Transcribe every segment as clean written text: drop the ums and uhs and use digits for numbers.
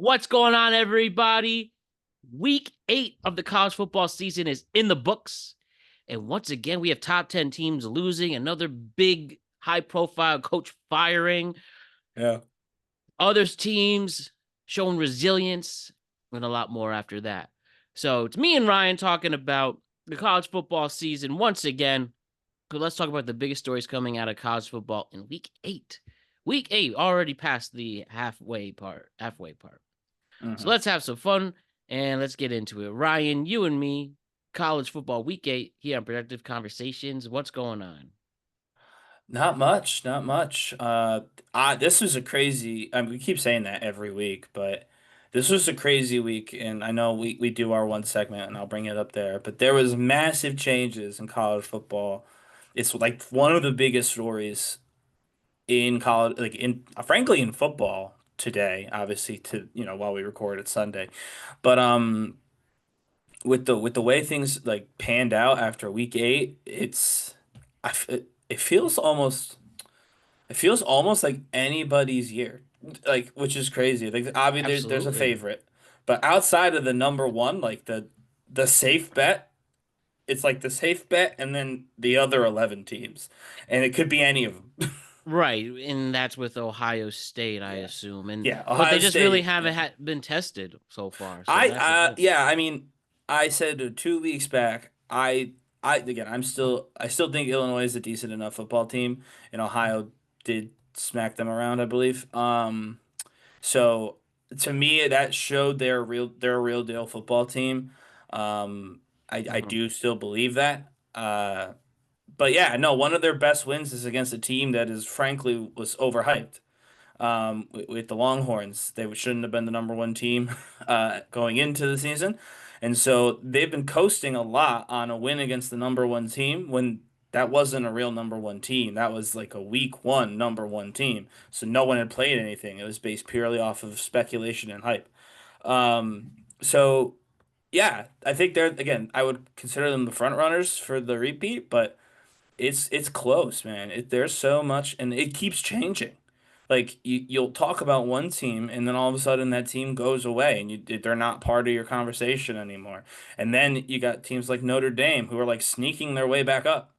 What's going on, everybody? Week 8 of the college football season is in the books. And once again, we have top 10 teams losing, another big high-profile coach firing. Yeah. Others teams showing resilience, and a lot more after that. So it's me and Ryan talking about the college football season once again. But let's talk about the biggest stories coming out of college football in week 8. Week 8 already past the halfway part. So let's have some fun and let's get into it. Ryan, you and me, college football week 8 here on Productive Conversations. What's going on? Not much, not much. This was a crazy. We keep saying that every week, but this was a crazy week, and I know we do our one segment, and I'll bring it up there. But there was massive changes in college football. It's like one of the biggest stories in college, like in frankly in football today. Obviously, while we record it's Sunday, but with the way things like panned out after week 8, it feels almost. It feels almost like anybody's year, like which is crazy. Like obviously there's a Absolutely. favorite, but outside of the number one, like the safe bet, it's like the safe bet, and then the other 11 teams, and it could be any of them. Right, and that's with Ohio State, I Yeah, assume. yeah. But they Ohio just really State. haven't Yeah, been tested so far. So that's the thing. yeah. I mean, I said 2 weeks back. I still think Illinois is a decent enough football team, and Ohio did smack them around, I believe. So to me, that showed they're a real deal football team. I Mhm. do still believe that. But yeah, no, one of their best wins is against a team that is frankly was overhyped. With the Longhorns, they shouldn't have been the number one team going into the season, and so they've been coasting a lot on a win against the number one team when that wasn't a real number one team. That was like a week one number one team. So no one had played anything. It was based purely off of speculation and hype. So yeah, I think they're again, I would consider them the front runners for the repeat, but it's close, man. There's so much, and it keeps changing. Like you'll talk about one team, and then all of a sudden that team goes away, and they're not part of your conversation anymore. And then you got teams like Notre Dame who are like sneaking their way back up.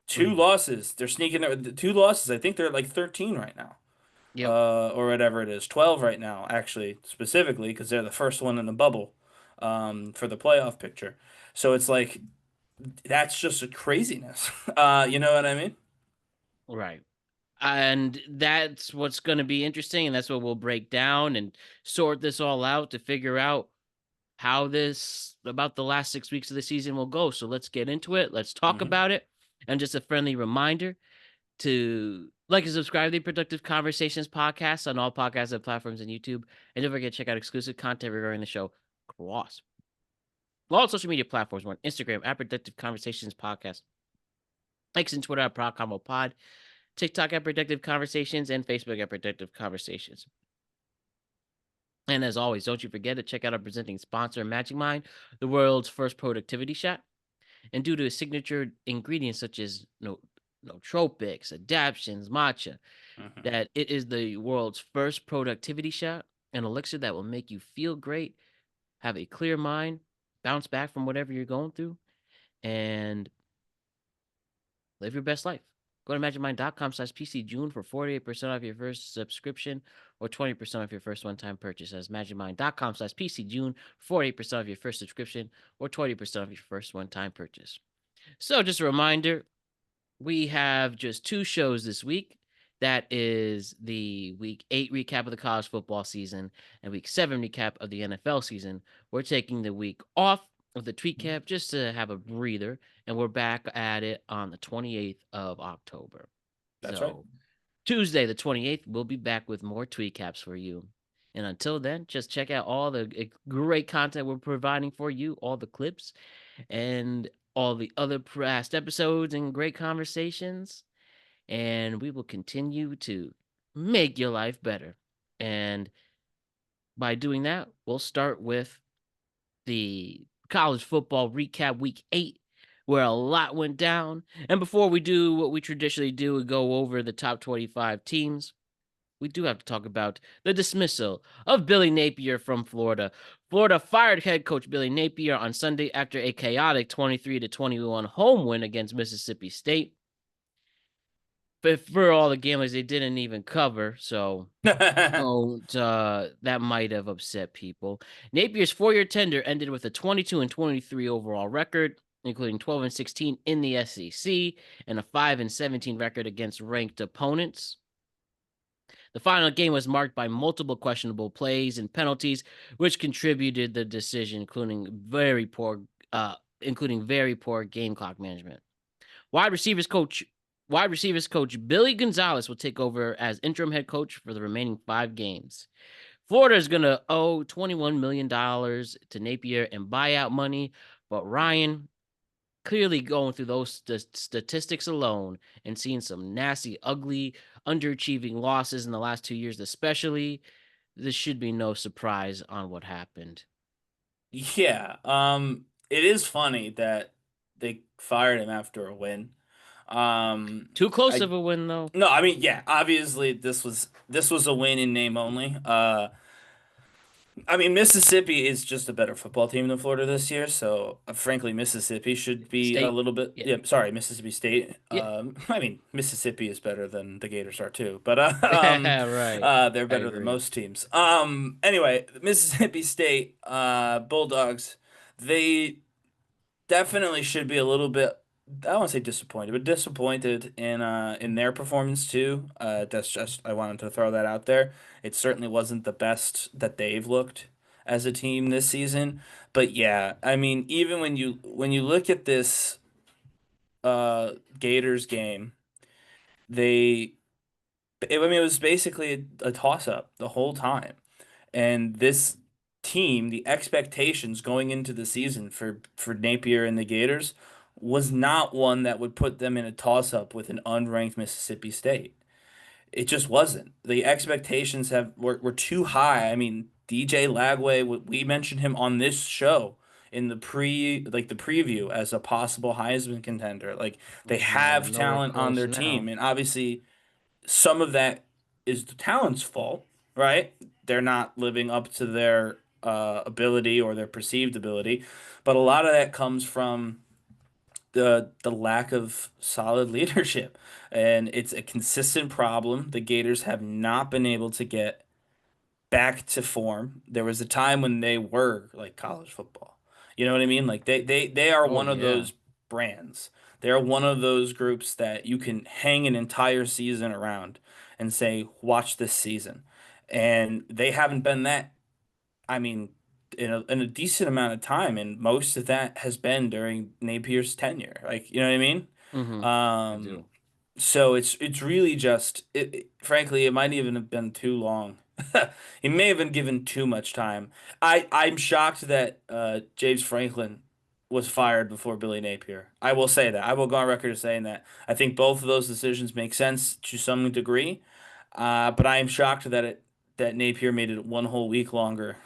Two Mhm. losses, they're sneaking the 2 losses. I think they're like 13 right now, Yep. or whatever it is, 12 right now, actually, specifically because they're the first one in the bubble, for the playoff picture. So it's like that's just a craziness. You know what I mean? Right. And that's what's going to be interesting. And that's what we'll break down and sort this all out to figure out how this about the last 6 weeks of the season will go. So let's get into it. Let's talk Hmm. about it. And just a friendly reminder to like and subscribe to the Productive Conversations podcast on all podcast platforms and YouTube. And don't forget to check out exclusive content regarding the show across all social media platforms. We're on Instagram at Productive Conversations Podcast, X and Twitter at Proc Pod, TikTok at Productive Conversations, and Facebook at Productive Conversations. And as always, don't you forget to check out our presenting sponsor, Magic Mind, the world's first productivity shot. And due to its signature ingredients such as nootropics, adaptions, matcha, Hmm. that it is the world's first productivity shot, an elixir that will make you feel great, have a clear mind, bounce back from whatever you're going through, and live your best life. Go to magicmind.com/PCJune for 48% off your first subscription or 20% off your first one-time purchase. That's magicmind.com/PCJune for 48% off your first subscription or 20% off your first one-time purchase. So just a reminder, we have just 2 shows this week. That is the week 8 recap of the college football season and week 7 recap of the NFL season. We're taking the week off of the tweet cap just to have a breather, and we're back at it on the 28th of October. That's right. So Tuesday, the 28th, we'll be back with more tweet caps for you. And until then, just check out all the great content we're providing for you, all the clips and all the other past episodes and great conversations. And we will continue to make your life better. And by doing that, we'll start with the college football recap week 8, where a lot went down. And before we do what we traditionally do, we go over the top 25 teams. we do have to talk about the dismissal of Billy Napier from Florida. Florida fired head coach Billy Napier on Sunday after a chaotic 23-21 home win against Mississippi State. But for all the gamblers, they didn't even cover, so don't that might have upset people. Napier's 4-year tenure ended with a 22-23 overall record, including 12-16 in the SEC and a 5-17 record against ranked opponents. The final game was marked by multiple questionable plays and penalties, which contributed the decision, including very poor game clock management. Wide receivers coach Wide receivers coach Billy Gonzalez will take over as interim head coach for the remaining 5 games. Florida is going to owe $21 million to Napier in buyout money, but Ryan, clearly going through those statistics alone and seeing some nasty, ugly, underachieving losses in the last 2 years, especially, this should be no surprise on what happened. Yeah, it is funny that they fired him after a win. Too close I of a win, though. No, I mean, yeah, obviously this was a win in name only. I mean, Mississippi is just a better football team than Florida this year, so frankly, Mississippi should be a State. little bit. Yeah. Yeah, sorry, Mississippi State. Yeah. I mean, Mississippi is better than the Gators are too, but Right. they're I better than agree. most teams. Anyway, Mississippi State, Bulldogs, they definitely should be a little bit. I don't want to say disappointed, but disappointed in their performance too. That's just I wanted to throw that out there. It certainly wasn't the best that they've looked as a team this season. But yeah, I mean, even when you look at this Gators game, they I mean it was basically a toss up the whole time. And this team, the expectations going into the season for Napier and the Gators was not one that would put them in a toss-up with an unranked Mississippi State. It just wasn't. The expectations were too high. I mean, DJ Lagway, we mentioned him on this show in the preview as a possible Heisman contender. Like they Yeah, have nowhere talent on close their team, now. and obviously some of that is the talent's fault, right? They're not living up to their ability or their perceived ability, but a lot of that comes from the lack of solid leadership, and it's a consistent problem. The Gators have not been able to get back to form. There was a time when they were like college football. You know what I mean? Like they are Oh, one of yeah. those brands. They're one of those groups that you can hang an entire season around and say, watch this season. And they haven't been that, I mean, in a decent amount of time, and most of that has been during Napier's tenure. Like, you know what I mean? Mhm. I Um, do. so it's really just frankly, it might even have been too long. He may have been given too much time. I'm shocked that James Franklin was fired before Billy Napier. I will say that. I will go on record as saying that. I think both of those decisions make sense to some degree. But I am shocked that Napier made it one whole week longer.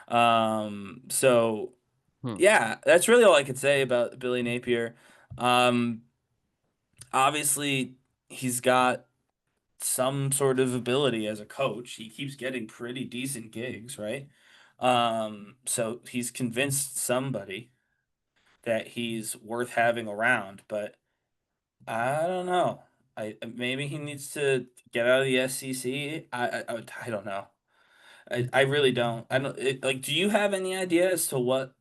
So Hmm. yeah, that's really all I could say about Billy Napier. Um, Obviously he's got some sort of ability as a coach. He keeps getting pretty decent gigs, right? So he's convinced somebody that he's worth having around, but I don't know. I maybe he needs to get out of the SEC. I don't know. I really don't. I don't like. Do you have any idea as to what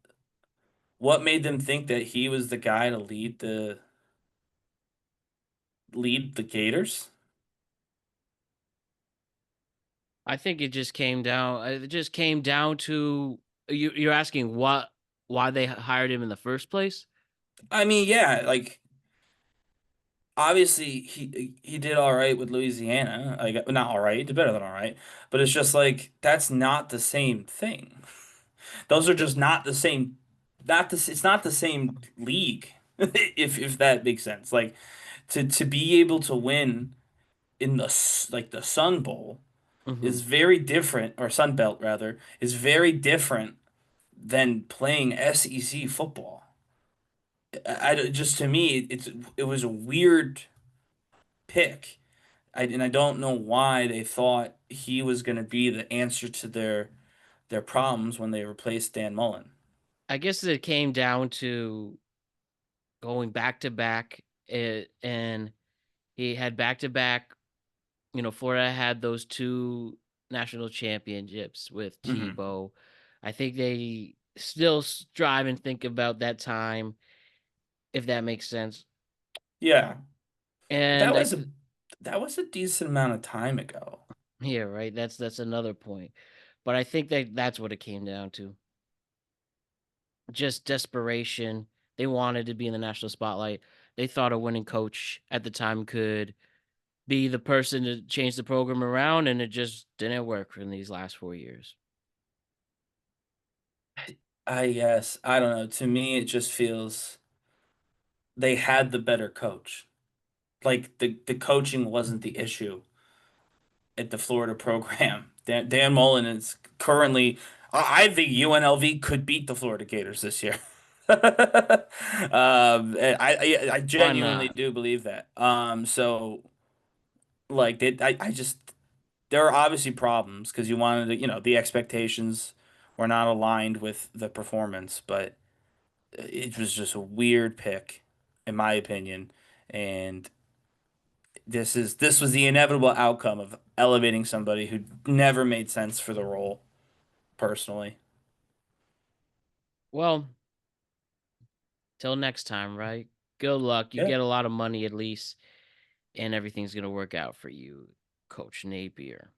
made them think that he was the guy to lead the Gators? I think it just came down to you're asking why they hired him in the first place? I mean, yeah, like obviously he did all right with Louisiana. Like not all right, he did better than all right. But it's just like that's not the same thing. Those are just not the same. It's not the same league. If that makes sense. Like to be able to win in like the Sun Bowl Mhm. is very different, or Sun Belt rather, is very different than playing SEC football. Just to me, it was a weird pick. I don't know why they thought he was going to be the answer to their problems when they replaced Dan Mullen. I guess it came down to going back to back, and he had back to back. Florida had those two national championships with Hmm. Tebow. I think they still strive and think about that time, if that makes sense. Yeah, but And that was a decent amount of time ago. yeah, right. That's another point. But I think that's what it came down to. Just desperation. They wanted to be in the national spotlight. They thought a winning coach at the time could be the person to change the program around, and it just didn't work in these last 4 years. I guess I don't know. To me, it just feels they had the better coach. Like the coaching wasn't the issue at the Florida program. Dan Mullen is currently. I think UNLV could beat the Florida Gators this year. I Why genuinely not? do believe that. So like I just there are obviously problems because you wanted to, the expectations were not aligned with the performance, but it was just a weird pick, in my opinion. And this was the inevitable outcome of elevating somebody who never made sense for the role, personally. Well, till next time, right? Good luck. You Yeah. get a lot of money at least, and everything's gonna work out for you, Coach Napier.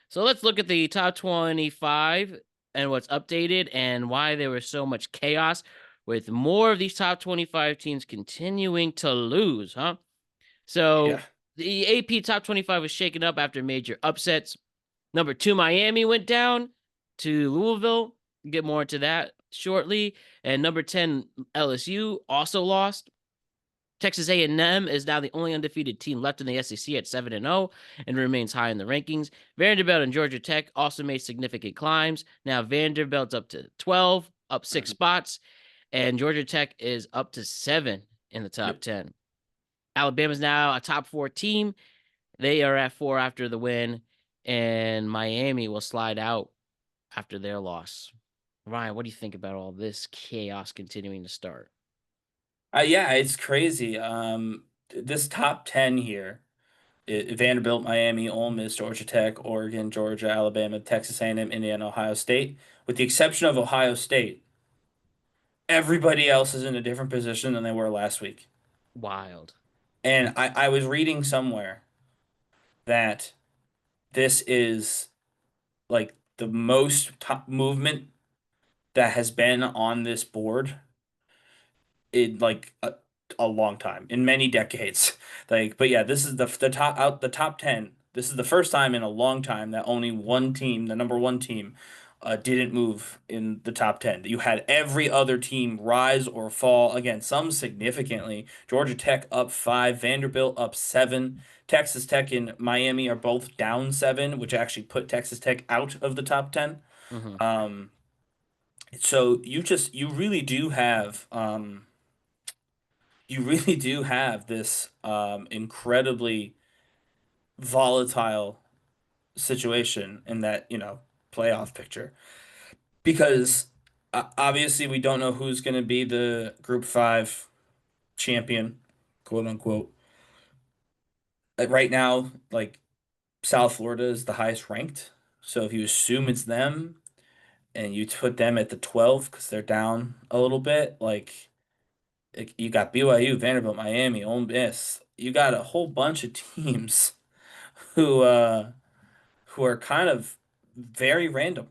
So let's look at the top 25 and what's updated and why there was so much chaos with more of these top 25 teams continuing to lose, huh? Yeah. So the AP top 25 was shaken up after major upsets. Number 2, Miami went down to Louisville. Get more into that shortly. And number 10, LSU also lost. Texas A&M is now the only undefeated team left in the SEC at 7-0 and remains high in the rankings. Vanderbilt and Georgia Tech also made significant climbs. Now Vanderbilt's up to 12, up 6 Mhm. spots, and Georgia Tech is up to 7 in the top Yep. 10. Alabama's now a top 4 team. They are at 4 after the win, and Miami will slide out after their loss. Ryan, what do you think about all this chaos continuing to start? Yeah, it's crazy. This top 10 here, Vanderbilt, Miami, Ole Miss, Georgia Tech, Oregon, Georgia, Alabama, Texas A&M, Indiana, Ohio State. With the exception of Ohio State, everybody else is in a different position than they were last week. Wild. And I was reading somewhere that this is like the most top movement that has been on this board in like a long time, in many decades. Like, but yeah, this is the top 10. This is the first time in a long time that only one team, the number one team, didn't move in the top 10. You had every other team rise or fall, again, some significantly. Georgia Tech up 5, Vanderbilt up 7. Texas Tech and Miami are both down 7, which actually put Texas Tech out of the top 10. Mm-hmm. Um, so you really do have this incredibly volatile situation in that, playoff picture because obviously we don't know who's going to be the Group 5 champion, quote unquote. Right now, like South Florida is the highest ranked. So if you assume it's them and you put them at the 12 because they're down a little bit, like you got BYU, Vanderbilt, Miami, Ole Miss. You got a whole bunch of teams who uh who are kind of very random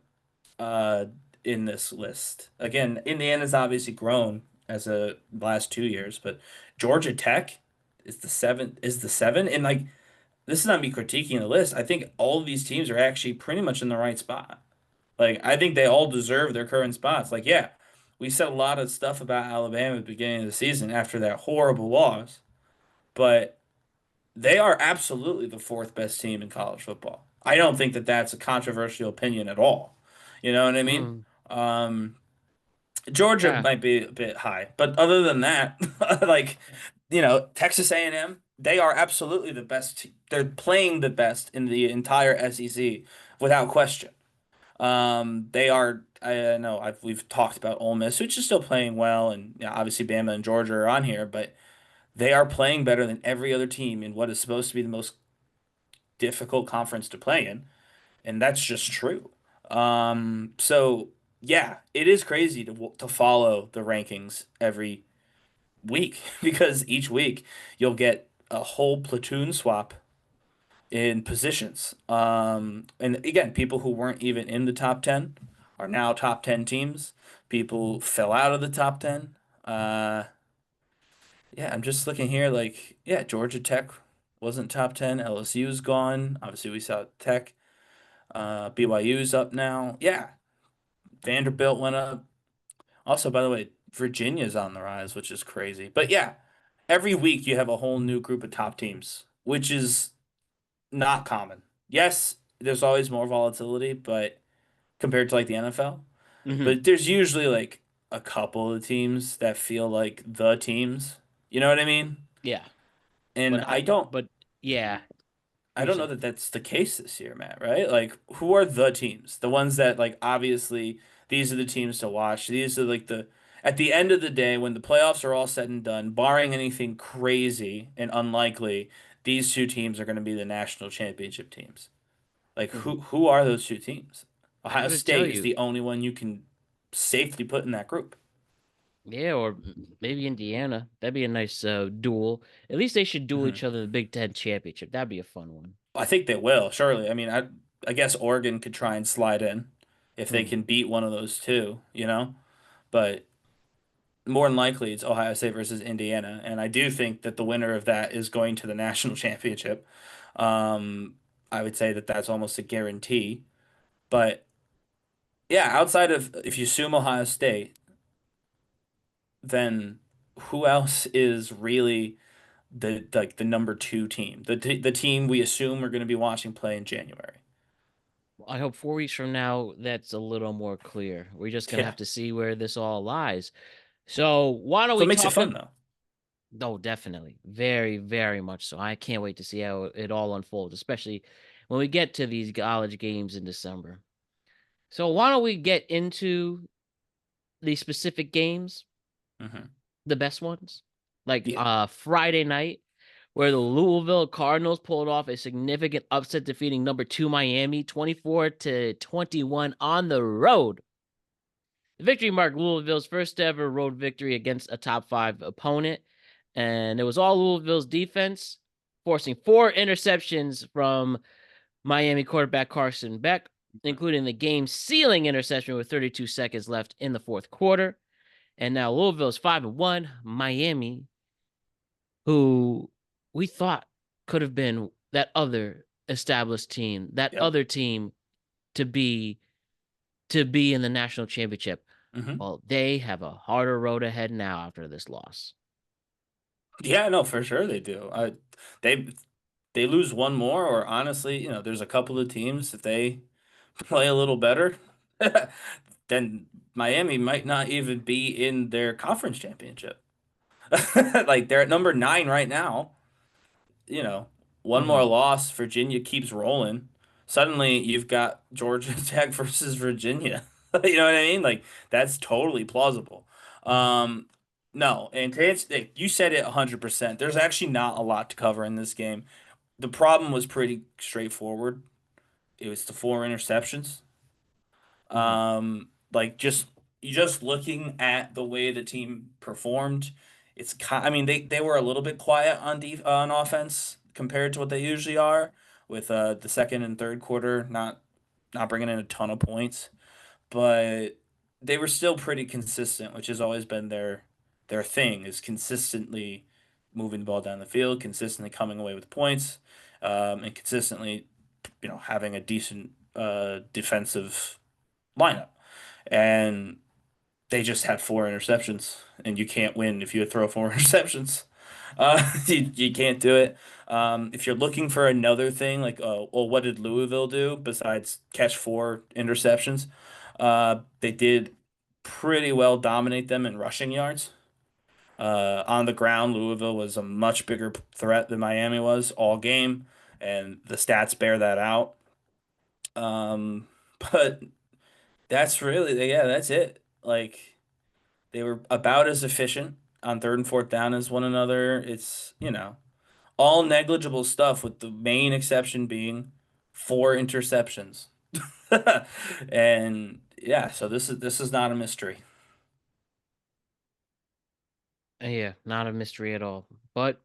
uh in this list. Again, Indiana's obviously grown as a last 2 years, but Georgia Tech is the seven. And like this is not me critiquing the list. I think all of these teams are actually pretty much in the right spot. Like I think they all deserve their current spots. Like, yeah, we said a lot of stuff about Alabama at the beginning of the season after that horrible loss, but they are absolutely the fourth best team in college football. I don't think that that's a controversial opinion at all. You know what I mean? Mm-hmm. Um, Georgia Yeah. might be a bit high, but other than that, like, Texas A&M, they are absolutely the best they're playing the best in the entire SEC without question. They are. I know we've talked about Ole Miss, which is still playing well, and obviously Bama and Georgia are on here, but they are playing better than every other team in what is supposed to be the most difficult conference to play in, and that's just true. So yeah, it is crazy to follow the rankings every week because each week you'll get a whole platoon swap in positions. And again, people who weren't even in the top 10 are now top 10 teams. People who fell out of the top 10. Uh, yeah, I'm just looking here like, yeah, Georgia Tech wasn't top 10. LSU's gone. Obviously, we saw Tech. BYU's up now. Yeah, Vanderbilt went up. Also, by the way, Virginia's on the rise, which is crazy. But yeah, every week you have a whole new group of top teams, which is not common. Yes, there's always more volatility, but compared to like the NFL, Hmm. but there's usually like a couple of teams that feel like the teams. You know what I mean? Yeah, And but I don't but yeah, I you don't know said. that that's the case this year, Matt, right? Like who are the teams? The ones that like obviously these are the teams to watch. These are like the at the end of the day when the playoffs are all said and done, barring anything crazy and unlikely, these two teams are going to be the national championship teams. Like Mhm. who are those two teams? I'm Ohio gonna tell State is you, the only one you can safely put in that group. yeah, or maybe Indiana. That'd be a nice duel. At least they should duel Hmm each other in the Big Ten championship. That'd be a fun one. I think they will, surely. I mean, I guess Oregon could try and slide in if they Hmm. can beat one of those two, you know? But more than likely it's Ohio State versus Indiana, and I do think that the winner of that is going to the national championship. Um, I would say that that's almost a guarantee. But yeah, outside of if you assume Ohio State, then who else is really the number two team, the team we assume we're going to be watching play in January. I hope 4 weeks from now that's a little more clear. We're just gonna Yeah, have to see where this all lies. So why don't so we it makes it talk? fun though. No, definitely. Very, very much so. I can't wait to see how it all unfolds, especially when we get to these college games in December. So why don't we get into the specific games, Hmm the best ones? Like Yeah. Friday night, where the Louisville Cardinals pulled off a significant upset defeating number 2 Miami 24-21 on the road. The victory marked Louisville's first ever road victory against a top 5 opponent, and it was all Louisville's defense, forcing 4 interceptions from Miami quarterback Carson Beck, including the game-sealing interception with 32 seconds left in the fourth quarter. And now Louisville's 5-1. Miami, who we thought could have been that other established team, that Yep. other team to be in the national championship. hmm Well, they have a harder road ahead now after this loss. Yeah, no, for sure they do. They they lose one more, or honestly, there's a couple of teams if they play a little better, then Miami might not even be in their conference championship. Like they're at number 9 right now. you know, One more Mm-hmm. loss, Virginia keeps rolling. Suddenly you've got Georgia Tech versus Virginia. You know what I mean? Like that's totally plausible. Um, no, and to answer, you said it 100%. There's actually not a lot to cover in this game. The problem was pretty straightforward. It was the 4 interceptions. Mm-hmm. Like just looking at the way the team performed, I mean they were a little bit quiet on offense compared to what they usually are with the second and third quarter not bringing in a ton of points, but they were still pretty consistent, which has always been their thing is consistently moving the ball down the field, consistently coming away with points, and consistently having a decent defensive lineup. And they just had 4 interceptions, and you can't win if you throw 4 interceptions. You can't do it. If you're looking for another thing, like, well, what did Louisville do besides catch 4 interceptions? They did pretty well dominate them in rushing yards. On the ground, Louisville was a much bigger threat than Miami was all game. and the stats bear that out. Um, but that's really, yeah, that's it. Like they were about as efficient on third and fourth down as one another. It's, all negligible stuff with the main exception being four interceptions. And yeah, so this is not a mystery. Yeah, not a mystery at all. But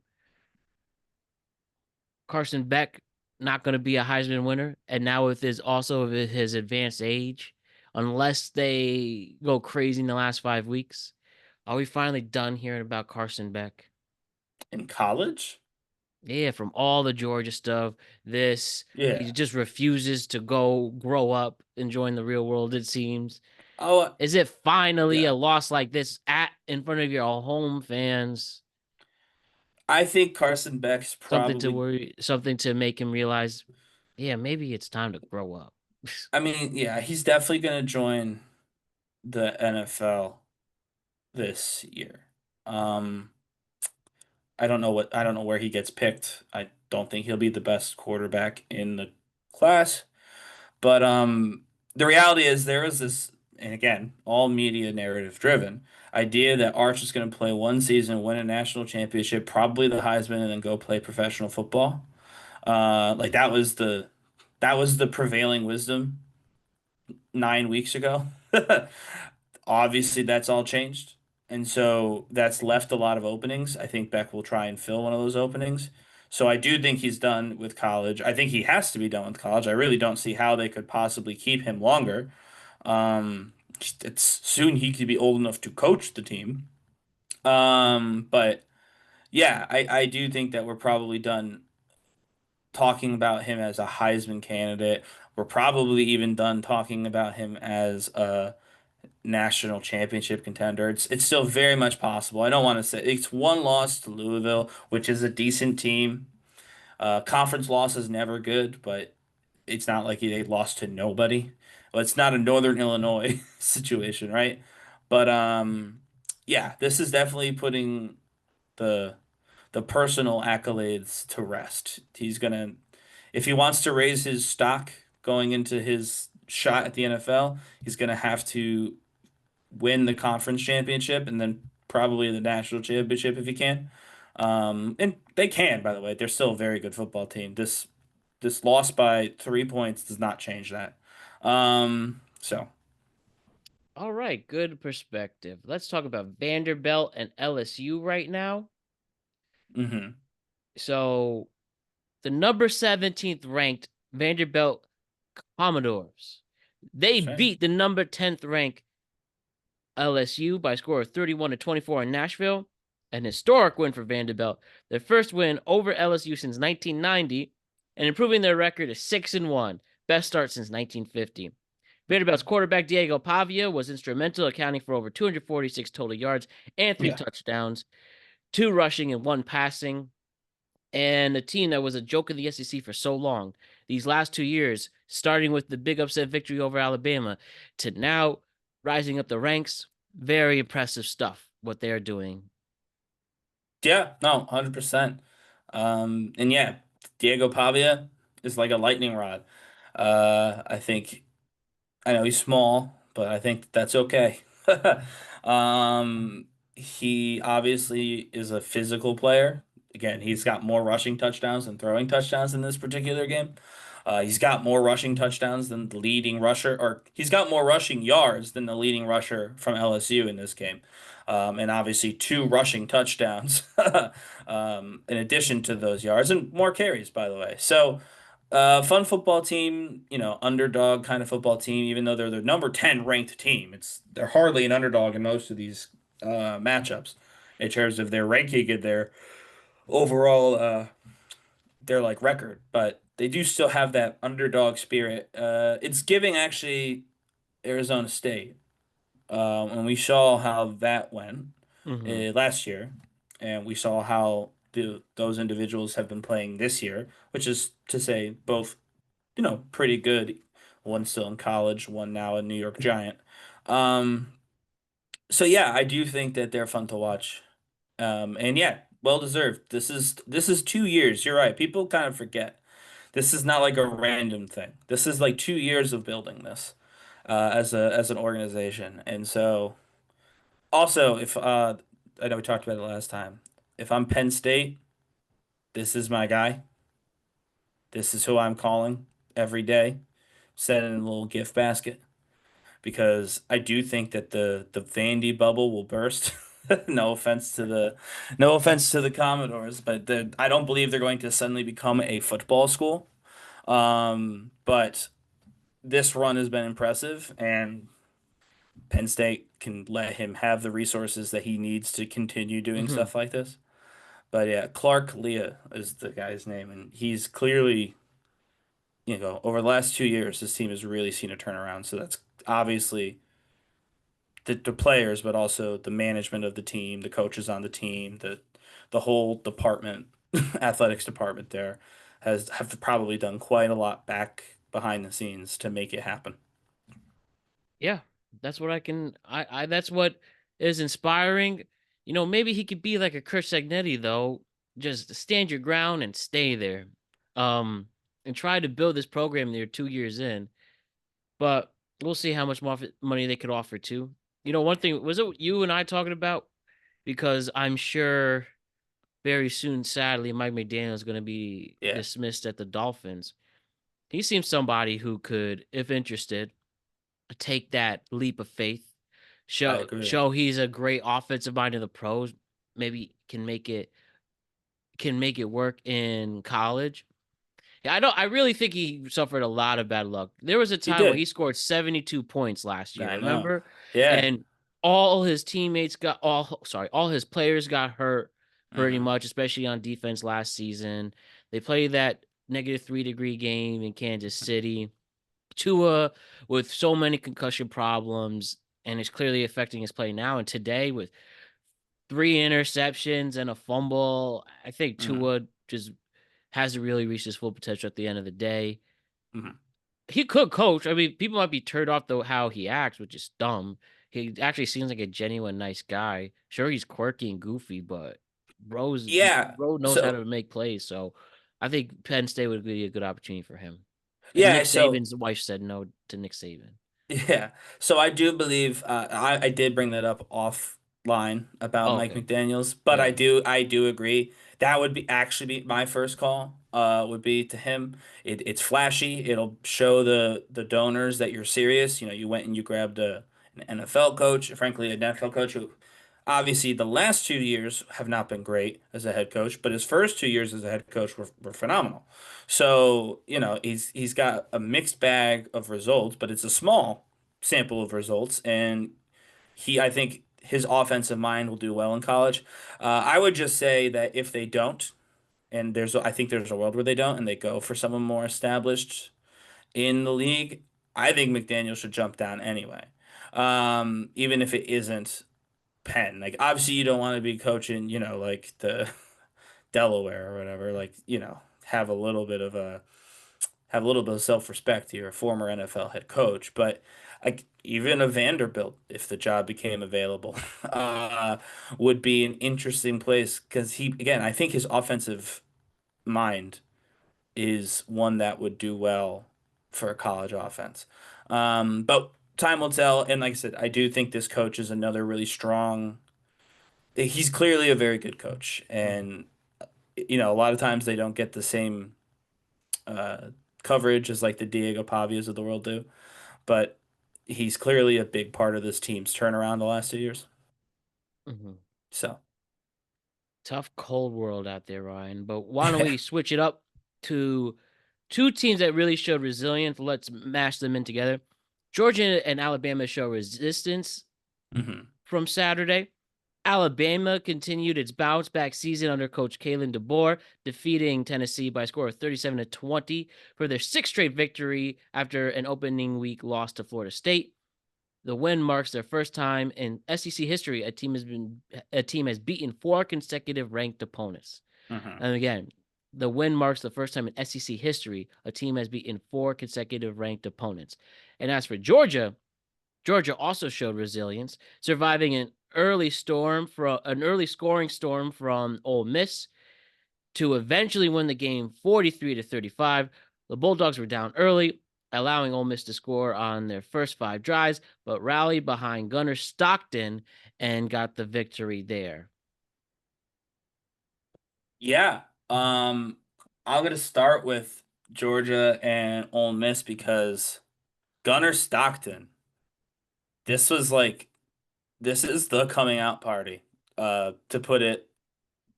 Carson Beck not going to be a Heisman winner, and now with his advanced age, unless they go crazy in the last 5 weeks, are we finally done hearing about Carson Beck? In college? Yeah, from all the Georgia stuff, this he Yeah. just refuses to go grow up and join the real world. It seems. Oh, Is it finally yeah. a loss like this at in front of your home fans? I think Carson Beck's probably, Something to make him realize, yeah, maybe it's time to grow up. I mean, yeah, he's definitely going to join the NFL this year. Um, I don't know where he gets picked. I don't think he'll be the best quarterback in the class. But the reality is there is this, and again, all media narrative driven idea that Arch is going to play one season, win a national championship, probably the Heisman, and then go play professional football. Like that was the prevailing wisdom 9 weeks ago. Obviously, that's all changed. And so that's left a lot of openings. I think Beck will try and fill one of those openings. So I do think he's done with college. I think he has to be done with college. I really don't see how they could possibly keep him longer. Um, it's soon he could be old enough to coach the team. But yeah, I do think that we're probably done talking about him as a Heisman candidate. We're probably even done talking about him as a national championship contender. It's still very much possible. I don't want to say it's one loss to Louisville, which is a decent team. Conference loss is never good, but it's not like they lost to nobody. Well, it's not a Northern Illinois situation, right? But yeah, this is definitely putting the the personal accolades to rest. He's gonna, if he wants to raise his stock going into his shot at the NFL, he's gonna have to win the conference championship and then probably the national championship if he can. And they can, by the way. They're still a very good football team. This loss by 3 points does not change that. So All right, good perspective. Let's talk about Vanderbilt and LSU right now. hmm So the number 17th ranked Vanderbilt Commodores. They that's right. beat the number 10th ranked LSU by a score of 31-24 in Nashville. An historic win for Vanderbilt. Their first win over LSU since 1990 and improving their record to 6-1. Best start since 1950. Vanderbilt's quarterback Diego Pavia was instrumental, accounting for over 246 total yards and three Yeah. touchdowns, two rushing and one passing. And a team that was a joke in the SEC for so long, these last 2 years, starting with the big upset victory over Alabama to now rising up the ranks. Very impressive stuff, what they're doing. Yeah, no, 100%. And yeah, Diego Pavia is like a lightning rod. I think I know he's small, but I think that's okay. He obviously is a physical player. Again, he's got more rushing touchdowns than throwing touchdowns in this particular game. He's got more rushing touchdowns than the leading rusher, or he's got more rushing yards than the leading rusher from LSU in this game. And obviously two rushing touchdowns, in addition to those yards, and more carries, by the way. So, fun football team, underdog kind of football team, even though they're the number 10 ranked team. They're hardly an underdog in most of these matchups in terms of their ranking and their overall their like record, but they do still have that underdog spirit. It's giving actually Arizona State. And we saw how that went Mm-hmm. last year, and we saw how those individuals have been playing this year, which is to say both pretty good. One still in college, one now a New York Giant. Um, so yeah, I do think that they're fun to watch. And yeah, well deserved. This is 2 years. You're right. People kind of forget. This is not like a random thing. This is like 2 years of building this as an organization. And so also if I know we talked about it last time. If I'm Penn State, this is my guy. This is who I'm calling every day. Set it in a little gift basket because I do think that the Vandy bubble will burst. No offense to the Commodores, but I don't believe they're going to suddenly become a football school. But this run has been impressive, and Penn State can let him have the resources that he needs to continue doing Hmm. stuff like this. But yeah, Clark Leah is the guy's name, and he's clearly, over the last 2 years, this team has really seen a turnaround. So that's obviously the players, but also the management of the team, the coaches on the team, the whole department, athletics department there have probably done quite a lot back behind the scenes to make it happen. Yeah, that's what I that's what is inspiring. Maybe he could be like a Chris Sagnetti though. Just stand your ground and stay there. Um, and try to build this program there 2 years in. But we'll see how much more money they could offer too. One thing was it you and I talking about because I'm sure very soon, sadly, Mike McDaniel is going to be Yeah, dismissed at the Dolphins. He seems somebody who could, if interested, take that leap of faith, I show agree. show he's a great offensive mind in the pros, maybe can make it work in college. Yeah, I really think he suffered a lot of bad luck. There was a He time where he did. scored 72 points last year, I know. remember? Yeah. And all his players got hurt pretty Hmm. much, especially on defense last season. They played that -3 degree game in Kansas City. Tua with so many concussion problems, and it's clearly affecting his play now. And today, with three interceptions and a fumble, I think Hmm. Tua just hasn't really reached his full potential at the end of the day. Hmm. He could coach. I mean, people might be turned off though how he acts, which is dumb. He actually seems like a genuine nice guy. Sure, he's quirky and goofy, but Rose Yeah. Bro knows how So to make plays. So I think Penn State would be a good opportunity for him. And yeah. Nick So Saban's wife said no to Nick Saban. yeah. So I do believe I did bring that up offline about Oh, Mike okay. McDaniels, but Yeah. I do agree that would be actually be my first call. Would be to him. It's flashy. It'll show the donors that you're serious. You went and you grabbed an NFL coach, frankly, an NFL coach who obviously the last 2 years have not been great as a head coach, but his first 2 years as a head coach were phenomenal. So, he's got a mixed bag of results, but it's a small sample of results, and I think his offensive mind will do well in college. I would just say that if they don't, and I think there's a world where they don't, and they go for someone more established in the league, I think McDaniel should jump down anyway. Even if it isn't Penn. Like obviously you don't want to be coaching, like the Delaware or whatever. Like, have a little bit of self-respect. You're a former NFL head coach, but like even a Vanderbilt, if the job became available, would be an interesting place because again, I think his offensive mind is one that would do well for a college offense. But time will tell. And like I said, I do think this coach is another really strong. He's clearly a very good coach, Mhm. and a lot of times they don't get the same uh, coverage as like the Diego Pavias of the world do, but he's clearly a big part of this team's turnaround the last 2 years. Mhm. So Tough, cold world out there, Ryan. But why don't yeah. we switch it up to two teams that really showed resilience? Let's mash them in together. Georgia and Alabama show resistance Hmm. from Saturday. Alabama continued its bounce back season under coach Kalen DeBoer, defeating Tennessee by a score of 37-20 for their sixth straight victory after an opening week loss to Florida State. The win marks their first time in SEC history a team has beaten four consecutive ranked opponents. Hmm. And again, the win marks the first time in SEC history a team has beaten four consecutive ranked opponents. And as for Georgia, Georgia also showed resilience, surviving an early scoring storm from Ole Miss to eventually win the game 43-35. The Bulldogs were down early, allowing Ole Miss to score on their first 5 drives, but rallied behind Gunner Stockton and got the victory there. Yeah. Um, I'm gonna start with Georgia and Ole Miss because Gunner Stockton. This was like this is the coming out party. To put it,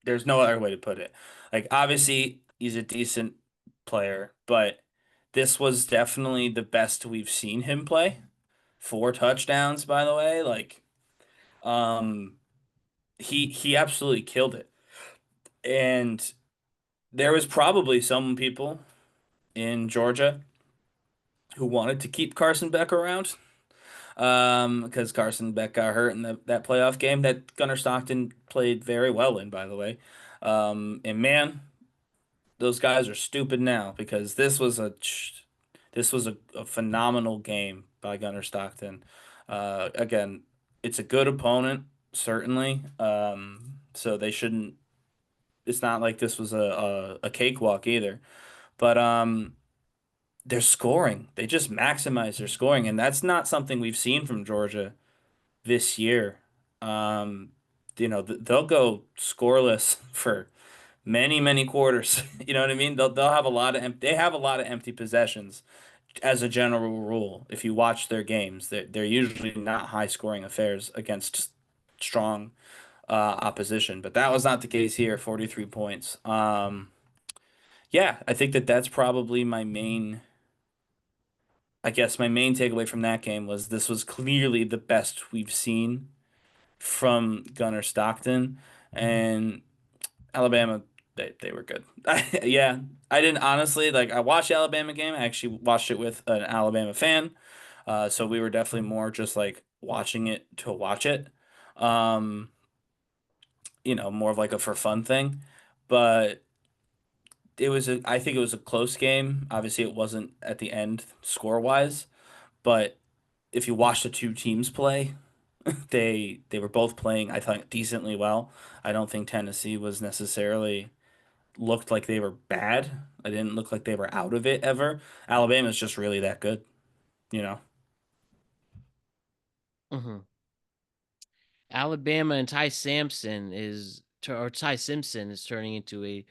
there's no other way to put it. Like obviously he's a decent player, but this was definitely the best we've seen him play. 4 touchdowns, by the way. Like, um, he absolutely killed it. And there was probably some people in Georgia who wanted to keep Carson Beck around. Because Carson Beck got hurt in that playoff game that Gunnar Stockton played very well in, by the way. And man, those guys are stupid now because this was a phenomenal game by Gunnar Stockton. Again, it's a good opponent, certainly. So they shouldn't. It's not like this was a cakewalk either. But their scoring, they just maximize their scoring, and that's not something we've seen from Georgia this year. Um, they'll go scoreless for many, many quarters. You know what I mean? They'll have a lot of they have a lot of empty possessions as a general rule. If you watch their games, they're usually not high scoring affairs against strong opposition. But that was not the case here. 43 points. Yeah, I think that's probably my main. I guess my main takeaway from that game was this was clearly the best we've seen from Gunner Stockton and Alabama. They were good. Yeah, I didn't honestly like. I watched the Alabama game. I actually watched it with an Alabama fan, so we were definitely more just like watching it to watch it. Um, more of like a for fun thing. But I think it was a close game. Obviously, it wasn't at the end score wise, but if you watch the two teams play, they were both playing, I thought, decently well. I don't think Tennessee was necessarily looked like they were bad. I didn't look like they were out of it ever. Alabama's just really that good, you know. Mhm. Alabama and Ty Simpson is turning into a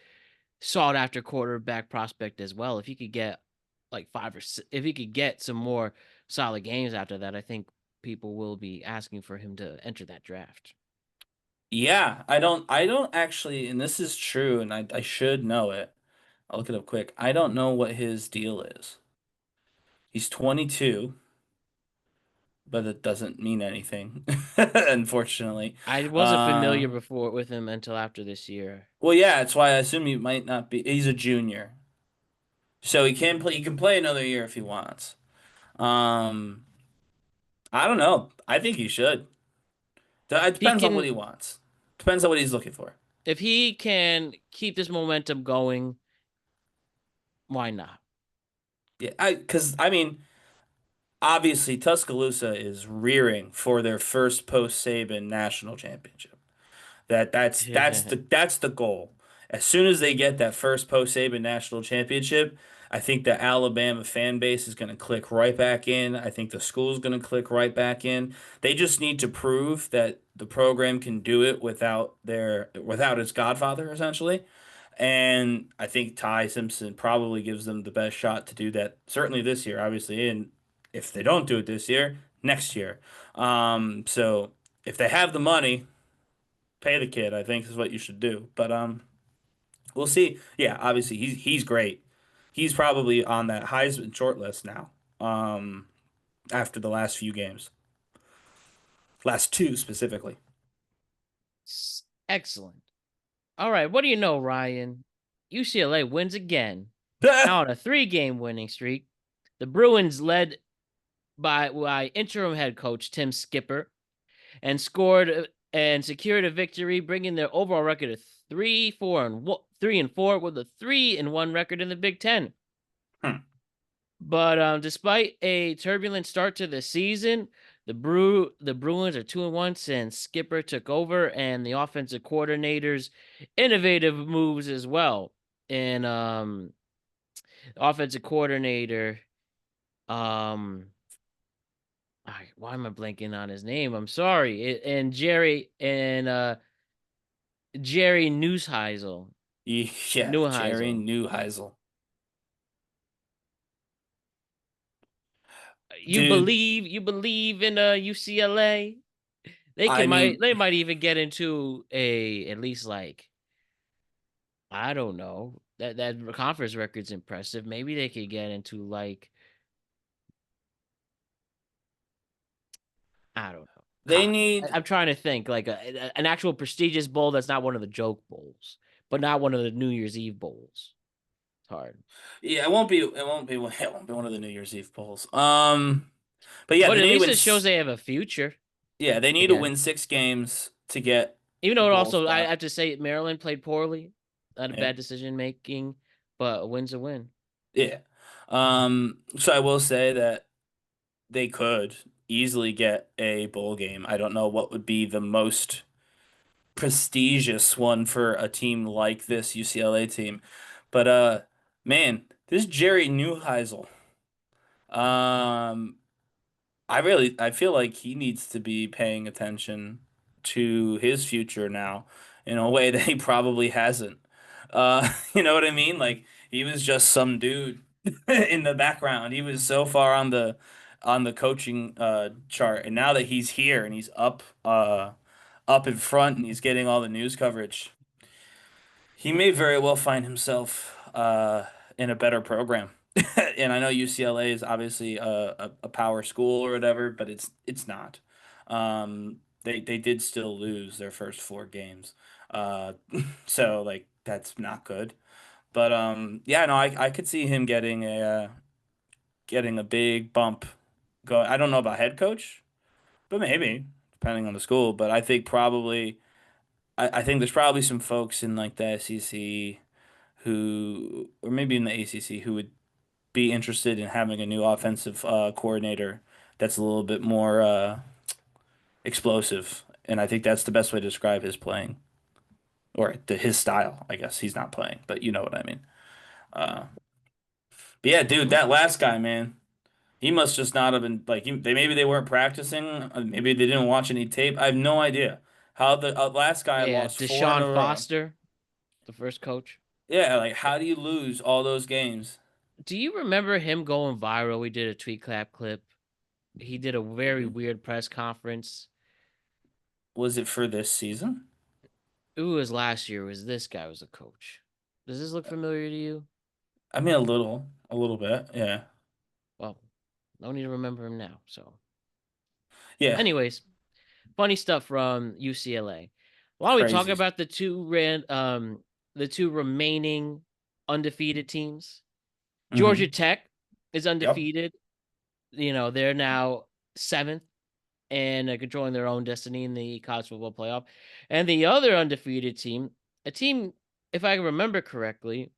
sought after quarterback prospect as well. If he could get like if he could get some more solid games after that, I think people will be asking for him to enter that draft. Yeah, I don't actually, and this is true, and I should know it. I'll look it up quick. I don't know what his deal is. He's 22, but it doesn't mean anything, unfortunately. I wasn't Uh, familiar before with him until after this year. well, yeah, that's why I assume he might not be. He's a junior, so he can play. He can play another year if he wants. Um, I don't know. I think he should. It If he depends on what can he wants. Depends on what he's looking for. if he can keep this momentum going, why not? Yeah, because I mean, obviously Tuscaloosa is rearing for their first post Saban national championship. That's the goal. As soon as they get that first post Saban national championship, I think the Alabama fan base is going to click right back in. I think the school's going to click right back in. They just need to prove that the program can do it without its godfather essentially. And I think Ty Simpson probably gives them the best shot to do that. Certainly this year, obviously, and if they don't do it this year, next year. So if they have the money, pay the kid, I think is what you should do. But we'll see. Yeah, obviously he's great. He's probably on that Heisman short list now. Um, after the last few games, last two specifically. Excellent. All right, what do you know, Ryan? UCLA wins again. Now on a 3-game winning streak. The Bruins led by interim head coach Tim Skipper and secured a victory, bringing their overall record to 3-4 with a 3-1 record in the Big Ten. Hmm. But despite a turbulent start to the season, the Bruins are 2-1 since Skipper took over, and the offensive coordinator's innovative moves as well. And offensive coordinator. Um, why am I blanking on his name? I'm sorry. And Jerry Neuheisel. Yeah, Jerry Neuheisel. Neuheisel. Dude, You believe in UCLA? I mean, They might even get into a at least like I don't know. That conference record's impressive. Maybe they could get into like I don't know. they need I'm trying to think like an actual prestigious bowl that's not one of the joke bowls, but not one of the New Year's Eve bowls. It's hard. yeah, it won't be one of the New Year's Eve polls. But yeah, But they at need to least win it shows they have a future yeah, they need to again. win 6 games to get Even a though it bowl also I spot. have to say Maryland played poorly, not a Yeah. bad decision making, but a win's a win. Yeah. So I will say that they could easily get a bowl game. I don't know what would be the most prestigious one for a team like this UCLA team. But man, this Jerry Neuheisel, um I feel like he needs to be paying attention to his future now in a way that he probably hasn't. You know what I mean? Like he was just some dude in the background. He was so far on the coaching chart, and now that he's here and he's up in front and he's getting all the news coverage, he may very well find himself in a better program. And I know UCLA is obviously a power school or whatever, but it's not. They did still lose their first 4 games. Uh, so like that's not good. But yeah, no, I could see him getting a big bump. Go. I don't know about head coach, but maybe depending on the school. But I think probably I think there's probably some folks in like the SEC who, or maybe in the ACC, who would be interested in having a new offensive coordinator that's a little bit more explosive. And I think that's the best way to describe his playing or his style. I guess he's not playing, but you know what I mean. Uh, but yeah, dude, Mhm. that last guy, man, he must just not have been like they maybe they weren't practicing, maybe they didn't watch any tape. I have no idea how the last guy Yeah, lost 4 in Deshaun a row. Foster, the first coach. Yeah, like how do you lose all those games? Do you remember him going viral? We did a tweet clap clip. He did a very weird press conference. Was it for this season? It was last year. Was this guy was a coach? Does this look familiar to you? I mean, a little bit, yeah, Well, no need to remember him now. So, yeah, anyways, funny stuff from UCLA. Why don't we talk crazy. about the two remaining undefeated teams? Georgia Hmm. Tech is Yep. undefeated. You know, they're now seventh and controlling their own destiny in the college football playoff. And the other undefeated team, a team, if I remember correctly,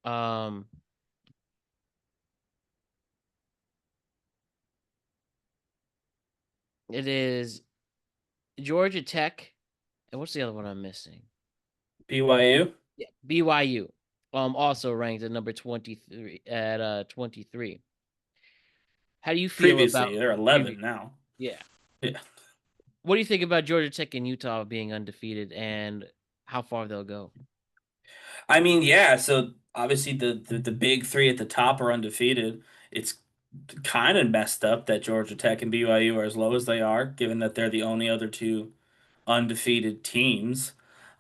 um, it is Georgia Tech. And what's the other one I'm missing? BYU Yeah, BYU. Also ranked at number 23 at 23. How do you feel previously, about they're previous? 11 now. Yeah. Yeah. What do you think about Georgia Tech and Utah being undefeated and how far they'll go? I mean, yeah, so obviously the big three at the top are undefeated. It's kind of messed up that Georgia Tech and BYU are as low as they are, given that they're the only other two undefeated teams.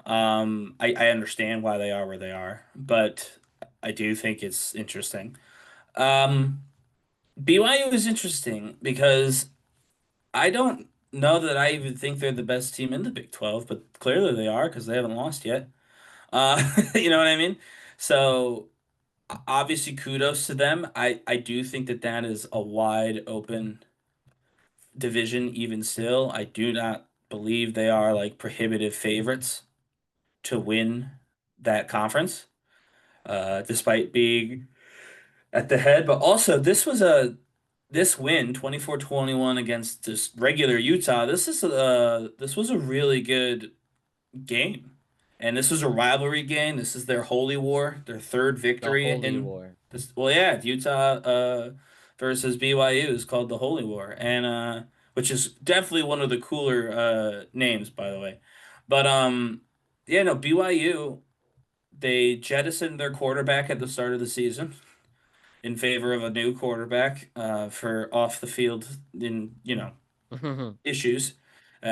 I understand why they are where they are, but I do think it's interesting. Um, BYU is interesting because I don't know that I even think they're the best team in the Big 12, but clearly they are because they haven't lost yet. You know what I mean? So obviously kudos to them. I do think that that is a wide open division even still. I do not believe they are like prohibitive favorites to win that conference, despite being at the head. But also this win, 24-21 against this regular Utah, this was a really good game. And this was a rivalry game. This is their holy war, their third The victory Holy in War. this. Well, yeah, Utah versus BYU is called the Holy War, and which is definitely one of the cooler names, by the way. But yeah, no, BYU, they jettisoned their quarterback at the start of the season in favor of a new quarterback for off the field in issues.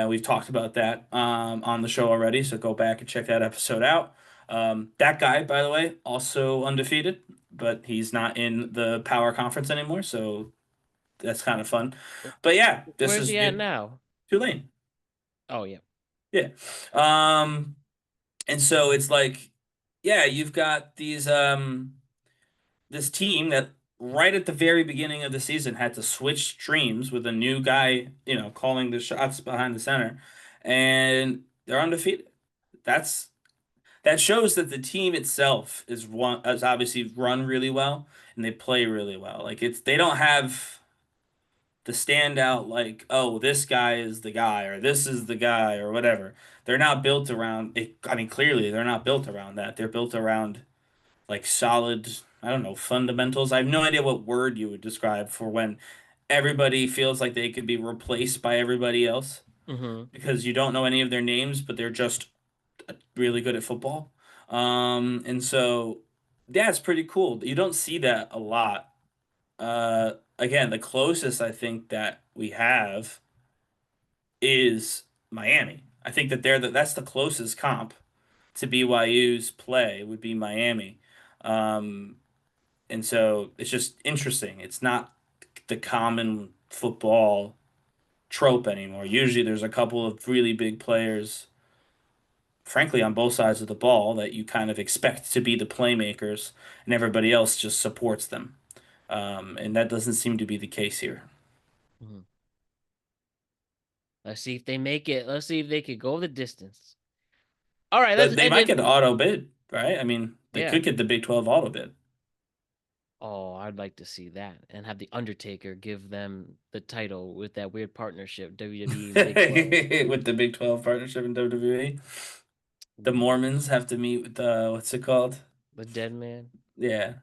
We've talked about that on the show already, so go back and check that episode out. That guy, by the way, also undefeated, but he's not in the power conference anymore, so that's kind of fun. But yeah, this Where's is he at now? Tulane. Oh yeah. Yeah. Um, and so it's like, yeah, you've got this team that right at the very beginning of the season had to switch streams with a new guy, calling the shots behind the center, and they're undefeated. That's that shows that the team itself is obviously run really well and they play really well. Like they don't have the standout like, oh, this guy is the guy or this is the guy or whatever. They're not built around it. I mean, clearly they're not built around that. They're built around like solid, I don't know, fundamentals. I have no idea what word you would describe for when everybody feels like they could be replaced by everybody else Hmm. because you don't know any of their names, but they're just really good at football. And so yeah, it's pretty cool. You don't see that a lot. Again, the closest I think that we have is Miami. I think that that's the closest comp to BYU's play would be Miami. Um, And so it's just interesting. It's not the common football trope anymore. Usually there's a couple of really big players, frankly, on both sides of the ball that you kind of expect to be the playmakers, and everybody else just supports them. And that doesn't seem to be the case here. Hmm. Let's see if they make it. Let's see if they could go the distance. All right, let's But they end might it. get an auto bid, right? I mean, they Yeah. could get the Big 12 auto bid. Oh, I'd like to see that and have the Undertaker give them the title with that weird partnership, WWE and Big 12. With the Big 12 partnership in WWE. The Mormons have to meet with what's it called? The Dead Man. Yeah.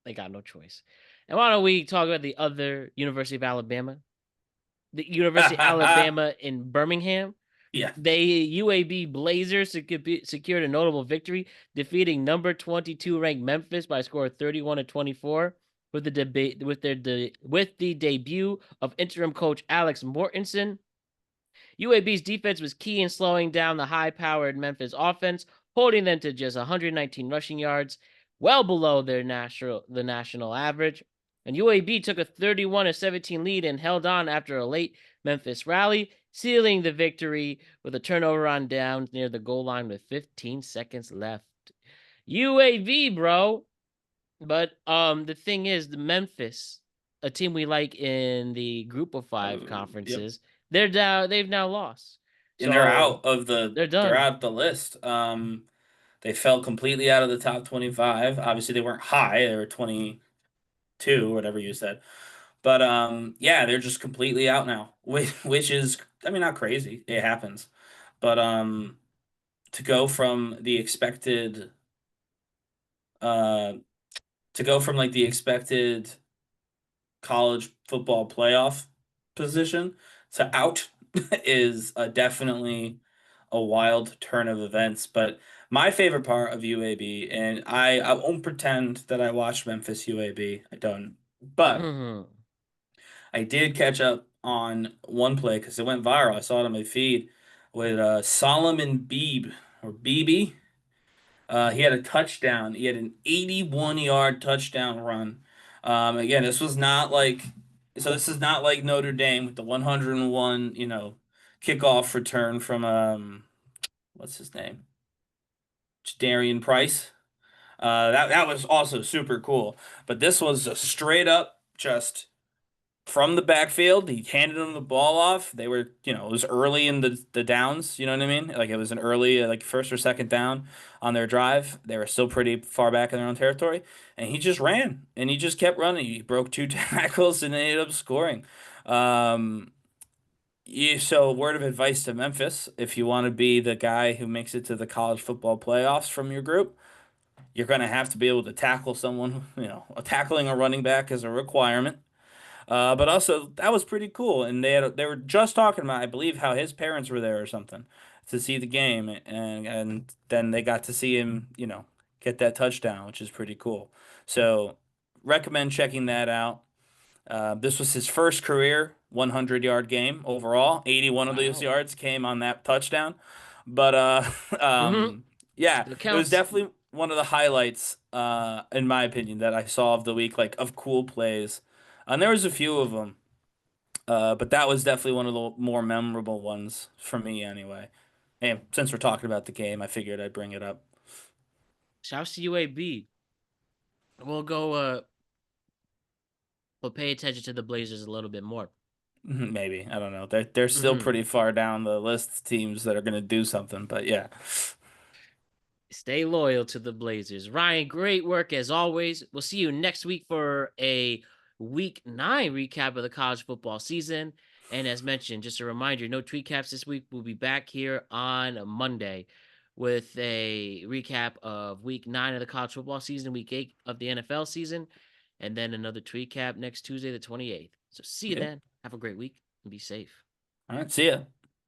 They got no choice. And why don't we talk about the other University of Alabama? The University of Alabama in Birmingham. Yeah. They UAB Blazers secured a notable victory, defeating number 22 ranked Memphis by a score of 31 to 24. With the debut of interim coach Alex Mortensen, UAB's defense was key in slowing down the high-powered Memphis offense, holding them to just 119 rushing yards, well below the national average. And UAB took a 31-17 lead and held on after a late Memphis rally, sealing the victory with a turnover on downs near the goal line with 15 seconds left. UAB, bro. But the thing is, the Memphis, a team we like in the Group of Five Yep. conferences, they're down. They've now lost, And they're so out of the they're they're done. out the list. They fell completely out of the top 25. Obviously, they weren't high. They were 22, whatever you said. But yeah, they're just completely out now, which is, I mean, not crazy. It happens. But to go from the expected uh to go from like the expected college football playoff position to out is definitely a wild turn of events. But my favorite part of UAB, and I won't pretend that I watched Memphis UAB. I don't. But I did catch up on one play because it went viral. I saw it on my feed with Solomon Beebe or BB. He had a touchdown. He had an 81-yard touchdown run. Again, this is not like Notre Dame with the 101, kickoff return from what's his name? Darian Price. That was also super cool. But this was a straight up just from the backfield. He handed them the ball off. They were, it was early in the downs, you know what I mean? Like it was an early, like first or second down on their drive. They were still pretty far back in their own territory. And he just ran and he just kept running. He broke two tackles and ended up scoring. Um, So word of advice to Memphis, if you want to be the guy who makes it to the college football playoffs from your group, you're going to have to be able to tackle someone, tackling a running back is a requirement. But also that was pretty cool, and they were just talking about, I believe, how his parents were there or something to see the game, and then they got to see him, get that touchdown, which is pretty cool. So recommend checking that out. This was his first career 100-yard game overall. 81 of those Wow. yards came on that touchdown. But Mm-hmm. yeah, It it was counts. definitely one of the highlights, in my opinion, that I saw of the week, like of cool plays. And there was a few of them, but that was definitely one of the more memorable ones for me, anyway. And since we're talking about the game, I figured I'd bring it up. Shouts to UAB. We'll go we'll pay attention to the Blazers a little bit more. Maybe, I don't know. They're still Mm-hmm. pretty far down the list of teams that are going to do something, but yeah. Stay loyal to the Blazers. Ryan, great work as always. We'll see you next week for a week 9 recap of the college football season. And as mentioned, just a reminder, no tweet caps this week. We'll be back here on Monday with a recap of week 9 of the college football season, week 8 of the NFL season, and then another tweet cap next Tuesday, the 28th. So see you Yeah. then. Have a great week and be safe. All right. See ya.